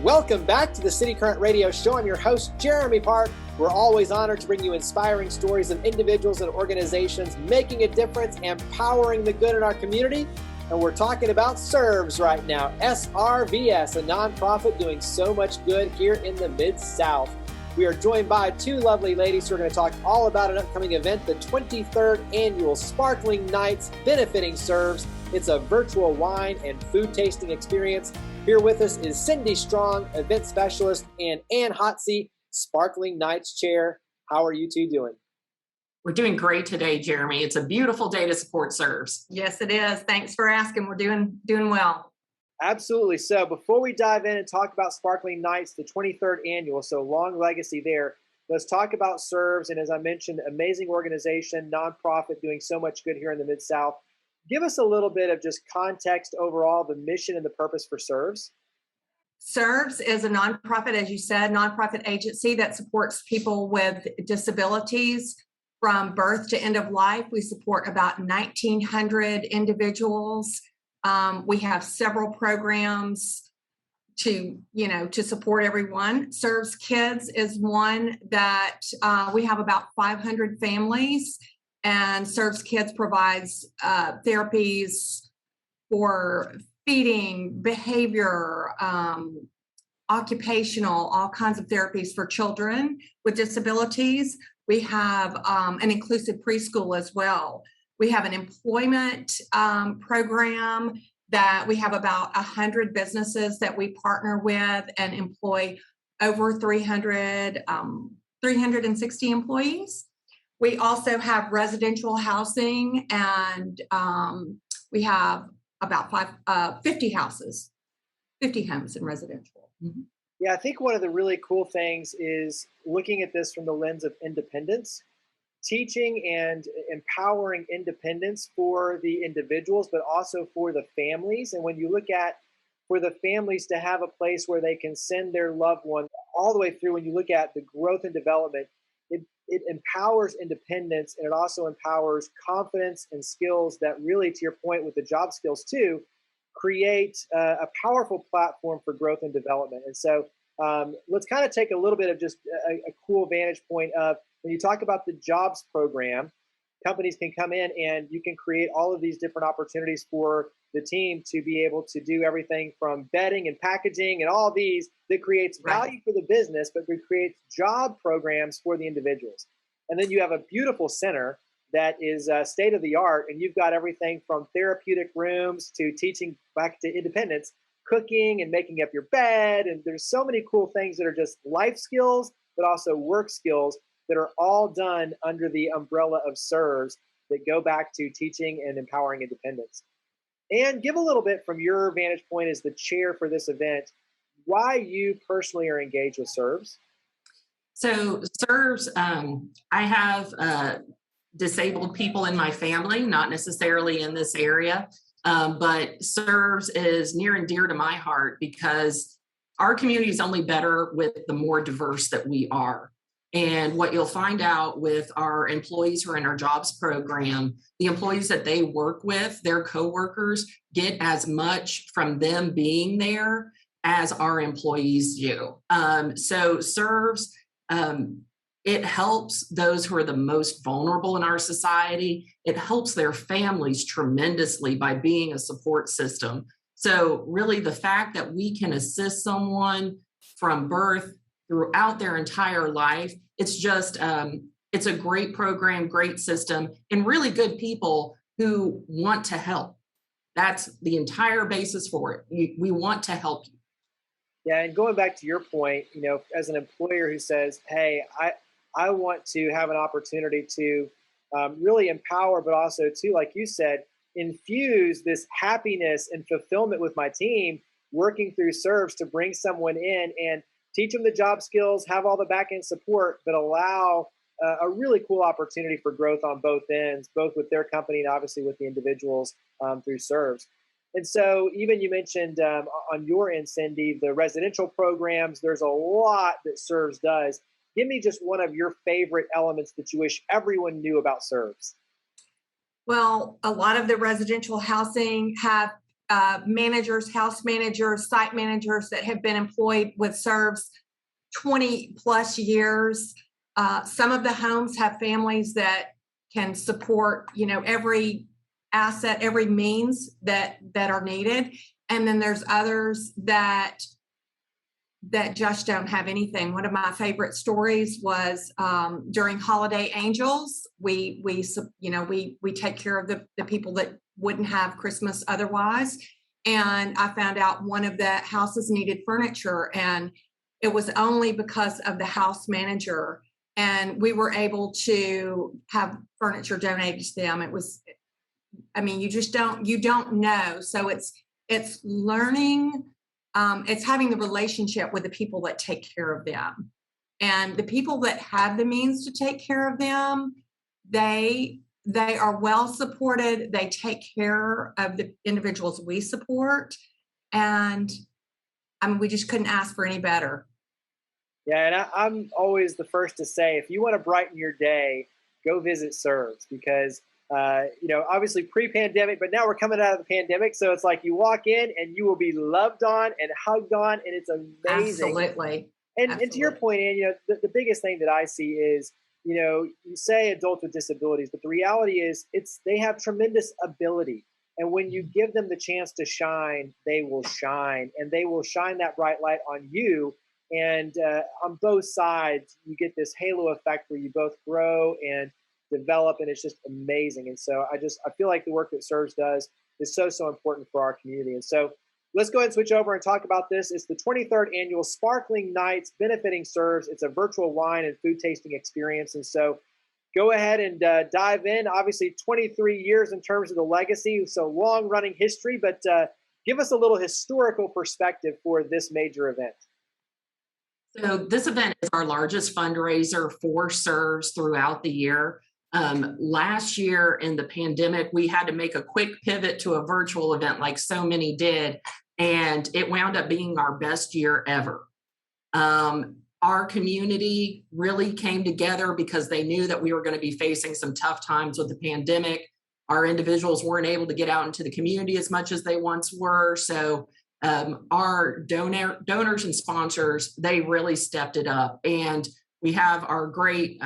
Welcome back to the City Current Radio Show. I'm your host, Jeremy Park. We're always honored to bring you inspiring stories of individuals and organizations making a difference, empowering the good in our community. And we're talking about SRVS right now. SRVS, a nonprofit doing so much good here in the Mid-South. We are joined by two lovely ladies who are going to talk all about an upcoming event, the 23rd Annual Sparkling Nights benefiting SRVS. It's a virtual wine and food tasting experience. Here with us is Cyndi Strong, event specialist, and Anne Hotze, Sparkling Nights chair. How are you two doing? We're doing great today, Jeremy. It's a beautiful day to support SRVS. Yes, it is. Thanks for asking. We're doing well. Absolutely. So before we dive in and talk about Sparkling Nights, the 23rd annual, so long legacy there, let's talk about SRVS. And as I mentioned, amazing organization, nonprofit, doing so much good here in the Mid-South. Give us a little bit of just context overall, the mission and the purpose for SRVS. SRVS is a nonprofit, as you said, nonprofit agency that supports people with disabilities from birth to end of life. We support about 1,900 individuals. We have several programs to support everyone. SRVS Kids is one that we have about 500 families. And SRVS Kids provides therapies for feeding, behavior, occupational, all kinds of therapies for children with disabilities. We have an inclusive preschool as well. We have an employment program that we have about 100 businesses that we partner with and employ over 360 employees. We also have residential housing, and we have about 50 houses, 50 homes in residential. Mm-hmm. Yeah, I think one of the really cool things is looking at this from the lens of independence, teaching and empowering independence for the individuals, but also for the families. And when you look at for the families to have a place where they can send their loved one all the way through, when you look at the growth and development, it empowers independence, and it also empowers confidence and skills that really, to your point with the job skills too, create a powerful platform for growth and development. And so let's kind of take a little bit of just a cool vantage point of when you talk about the jobs program, companies can come in and you can create all of these different opportunities for the team to be able to do everything from bedding and packaging and all these that creates value for the business, but it creates job programs for the individuals. And then you have a beautiful center that is state of the art, and you've got everything from therapeutic rooms to teaching back to independence, cooking and making up your bed. And there's so many cool things that are just life skills, but also work skills that are all done under the umbrella of SRVS that go back to teaching and empowering independence. And give a little bit from your vantage point as the chair for this event, why you personally are engaged with SRVS. So SRVS, I have disabled people in my family, not necessarily in this area, but SRVS is near and dear to my heart because our community is only better with the more diverse that we are. And what you'll find out with our employees who are in our jobs program, the employees that they work with, their coworkers, get as much from them being there as our employees do. So SRVS, it helps those who are the most vulnerable in our society. It helps their families tremendously by being a support system. So really the fact that we can assist someone from birth throughout their entire life, it's just, it's a great program, great system, and really good people who want to help. That's the entire basis for it. We want to help you. Yeah, and going back to your point, as an employer who says, hey, I want to have an opportunity to really empower, but also to, like you said, infuse this happiness and fulfillment with my team, working through SRVS to bring someone in and teach them the job skills, have all the back-end support, but allow a really cool opportunity for growth on both ends, both with their company and obviously with the individuals through SRVS. And so even you mentioned on your end, Cyndi, the residential programs, there's a lot that SRVS does. Give me just one of your favorite elements that you wish everyone knew about SRVS. Well, a lot of the residential housing have managers, house managers, site managers that have been employed with SRVS 20 plus years. Some of the homes have families that can support, every asset, every means that are needed. And then there's others that just don't have anything. One of my favorite stories was during Holiday Angels. We take care of the people that wouldn't have Christmas otherwise. And I found out one of the houses needed furniture, and it was only because of the house manager. And we were able to have furniture donated to them. It was, you don't know. So it's learning. It's having the relationship with the people that take care of them, and the people that have the means to take care of them, they are well supported. They take care of the individuals we support, and we just couldn't ask for any better. Yeah, and I'm always the first to say, if you want to brighten your day, go visit SRVS, because obviously pre-pandemic, but now we're coming out of the pandemic. So it's like you walk in and you will be loved on and hugged on, and it's amazing. Absolutely. And to your point, Anne, the biggest thing that I see is, you say adults with disabilities, but the reality is they have tremendous ability. And when you give them the chance to shine, they will shine, and they will shine that bright light on you. And on both sides, you get this halo effect where you both grow and develop, and it's just amazing. And so I feel like the work that SRVS does is so important for our community. And so let's go ahead and switch over and talk about this. It's the 23rd annual Sparkling Nights benefiting SRVS. It's a virtual wine and food tasting experience. And so go ahead and dive in. Obviously 23 years in terms of the legacy, so long running history, but give us a little historical perspective for this major event. So this event is our largest fundraiser for SRVS throughout the year. Last year in the pandemic, we had to make a quick pivot to a virtual event like so many did, and it wound up being our best year ever. Our community really came together because they knew that we were going to be facing some tough times with the pandemic. Our individuals weren't able to get out into the community as much as they once were. So our donors and sponsors, they really stepped it up. And we have our great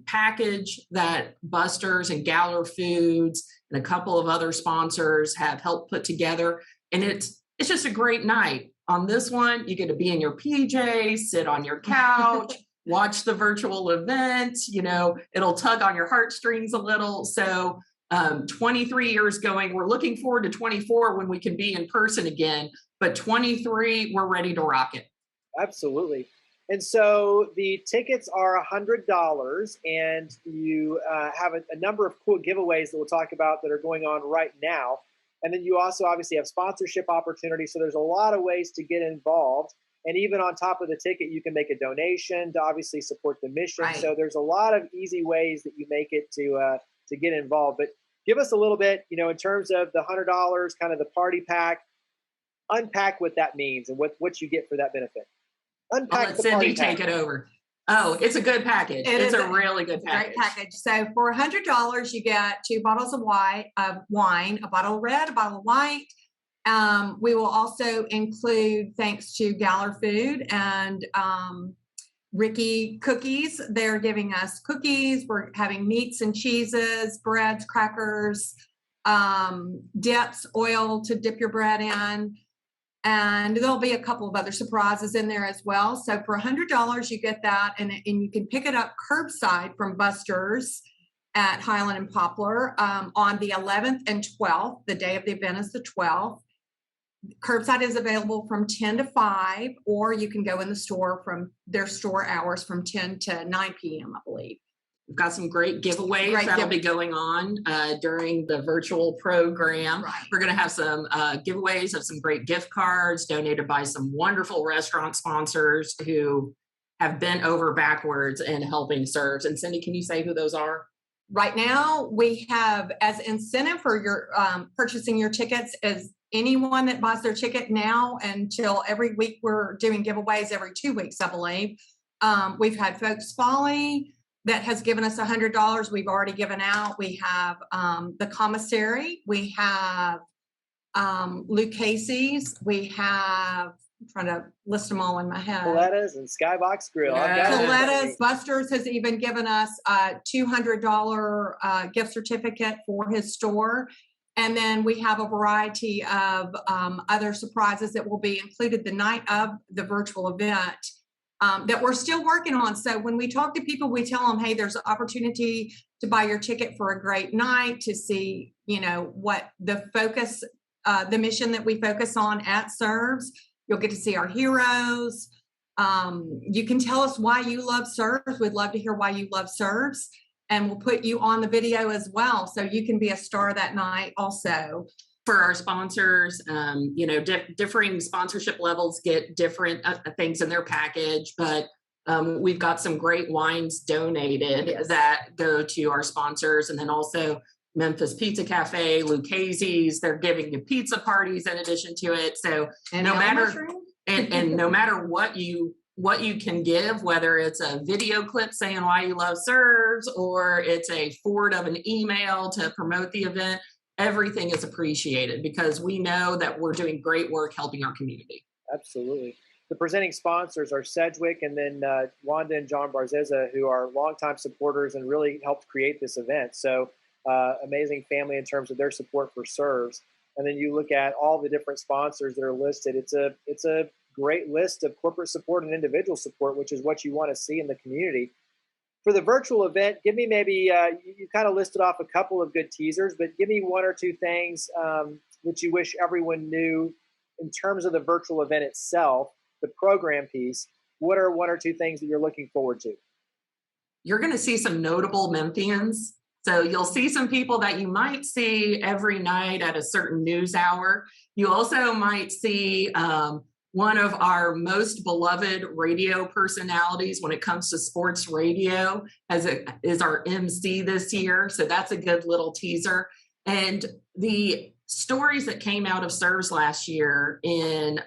package that Buster's and Galler Foods and a couple of other sponsors have helped put together. And it's just a great night. On this one, you get to be in your PJs, sit on your couch, watch the virtual event. It'll tug on your heartstrings a little. So 23 years going, we're looking forward to 24 when we can be in person again. But 23, we're ready to rock it. Absolutely. And so the tickets are $100, and you have a number of cool giveaways that we'll talk about that are going on right now. And then you also obviously have sponsorship opportunities. So there's a lot of ways to get involved. And even on top of the ticket, you can make a donation to obviously support the mission. Right. So there's a lot of easy ways that you make it to get involved. But give us a little bit, in terms of the $100, kind of the party pack, unpack what that means and what you get for that benefit. Unpack. I'll let Cyndi take it over. Oh, it's a good package. It's a really good package. Great package. So for $100, you get 2 bottles of wine, a bottle of red, a bottle of white. We will also include, thanks to Galler Food and Ricky Cookies, they're giving us cookies. We're having meats and cheeses, breads, crackers, dips, oil to dip your bread in. And there'll be a couple of other surprises in there as well. So for $100, you get that, and you can pick it up curbside from Buster's at Highland and Poplar on the 11th and 12th. The day of the event is the 12th. Curbside is available from 10 to 5, or you can go in the store from their store hours from 10 to 9 p.m., I believe. We've got some great giveaways that'll be going on during the virtual program. Right. We're going to have some giveaways of some great gift cards donated by some wonderful restaurant sponsors who have bent over backwards in helping SRVS. And Cyndi, can you say who those are? Right now, we have as incentive for your purchasing your tickets as anyone that buys their ticket now until every week. We're doing giveaways every 2 weeks, I believe. We've had Folks Folly that has given us $100. We've already given out. We have the commissary. We have Lucchese's. We have, I'm trying to list them all in my head. Colettas and Skybox Grill. I've got it. Colettas. Buster's has even given us a $200 gift certificate for his store. And then we have a variety of other surprises that will be included the night of the virtual event that we're still working on. So when we talk to people, we tell them, hey, there's an opportunity to buy your ticket for a great night, to see, you know, what the focus, the mission that we focus on at SRVS. You'll get to see our heroes. You can tell us why you love SRVS. We'd love to hear why you love SRVS. And we'll put you on the video as well, so you can be a star that night also. For our sponsors, you know, differing sponsorship levels get different things in their package, but we've got some great wines donated that go to our sponsors. And then also Memphis Pizza Cafe, Lucchese's, they're giving you pizza parties in addition to it. So And no matter mushroom? and no matter what you can give, whether it's a video clip saying why you love SRVS, or it's a forward of an email to promote the event, everything is appreciated because we know that we're doing great work helping our community. Absolutely. The presenting sponsors are Sedgwick and then Wanda and John Barzeza, who are longtime supporters and really helped create this event. So amazing family in terms of their support for SRVS. And then you look at all the different sponsors that are listed. It's a great list of corporate support and individual support, which is what you want to see in the community. For the virtual event, give me maybe, you kind of listed off a couple of good teasers, but give me one or two things that you wish everyone knew in terms of the virtual event itself, the program piece. What are one or two things that you're looking forward to? You're going to see some notable Memphians. So you'll see some people that you might see every night at a certain news hour. You also might see one of our most beloved radio personalities when it comes to sports radio is our MC this year. So that's a good little teaser. And the stories that came out of SRVS last year in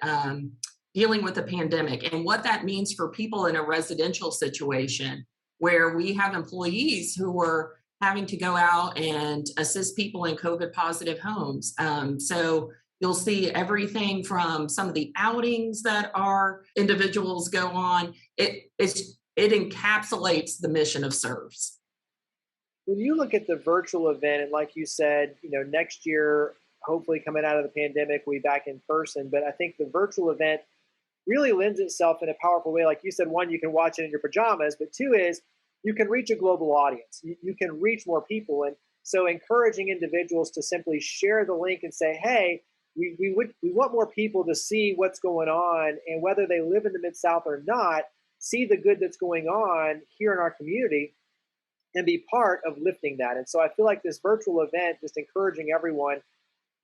dealing with the pandemic and what that means for people in a residential situation where we have employees who were having to go out and assist people in COVID positive homes. So you'll see everything from some of the outings that our individuals go on. It encapsulates the mission of SRVS. When you look at the virtual event, and like you said, you know, next year, hopefully coming out of the pandemic, we'll be back in person. But I think the virtual event really lends itself in a powerful way. Like you said, one, you can watch it in your pajamas, but two is you can reach a global audience. You can reach more people. And so encouraging individuals to simply share the link and say, hey, we want more people to see what's going on, and whether they live in the Mid-South or not, see the good that's going on here in our community and be part of lifting that. And so I feel like this virtual event, just encouraging everyone,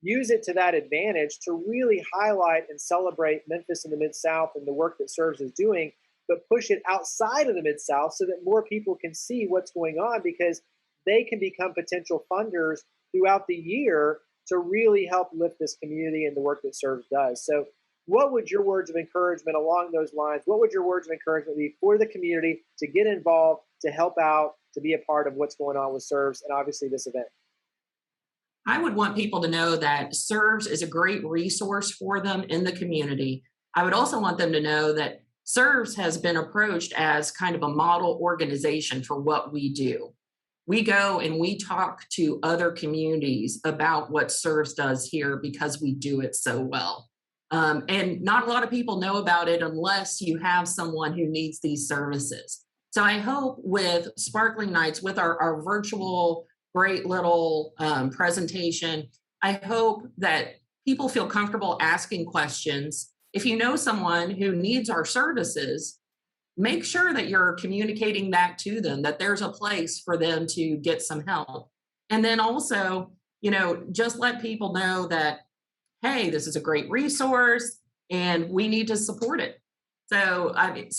use it to that advantage to really highlight and celebrate Memphis and the Mid-South and the work that SRVS is doing, but push it outside of the Mid-South so that more people can see what's going on, because they can become potential funders throughout the year to really help lift this community and the work that SRVS does. So what would your words of encouragement along those lines, what would your words of encouragement be for the community to get involved, to help out, to be a part of what's going on with SRVS and obviously this event? I would want people to know that SRVS is a great resource for them in the community. I would also want them to know that SRVS has been approached as kind of a model organization for what we do. We go and we talk to other communities about what SRVS does here because we do it so well. And not a lot of people know about it unless you have someone who needs these services. So I hope with Sparkling Nights, with our virtual great little presentation, I hope that people feel comfortable asking questions. If you know someone who needs our services, make sure that you're communicating that to them, that there's a place for them to get some help. And then also, you know, just let people know that, hey, this is a great resource and we need to support it. So I mean,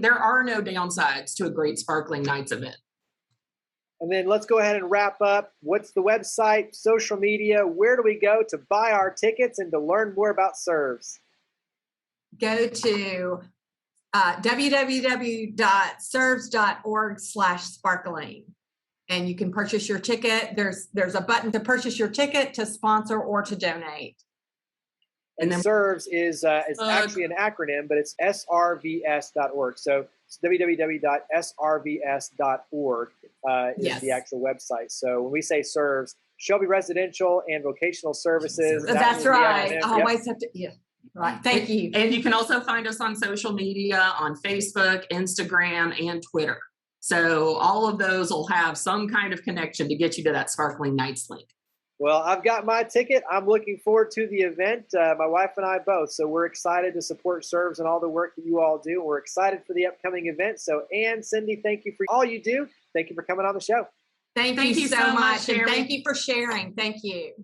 there are no downsides to a great Sparkling Nights event. And then let's go ahead and wrap up. What's the website, social media? Where do we go to buy our tickets and to learn more about SRVS? Go to www.srvs.org/sparkling. And you can purchase your ticket. There's a button to purchase your ticket, to sponsor, or to donate. And then SRVS is actually an acronym, but it's srvs.org. So it's www.srvs.org is the actual website. So when we say SRVS, Shelby Residential and Vocational Services. That's right. I always have to, right. Thank you. And you can also find us on social media on Facebook, Instagram, and Twitter. So all of those will have some kind of connection to get you to that Sparkling Nights link. Well, I've got my ticket. I'm looking forward to the event. My wife and I both. So we're excited to support SRVS and all the work that you all do. We're excited for the upcoming event. So Anne, Cyndi, thank you for all you do. Thank you for coming on the show. Thank you so much. And thank you for sharing. Thank you.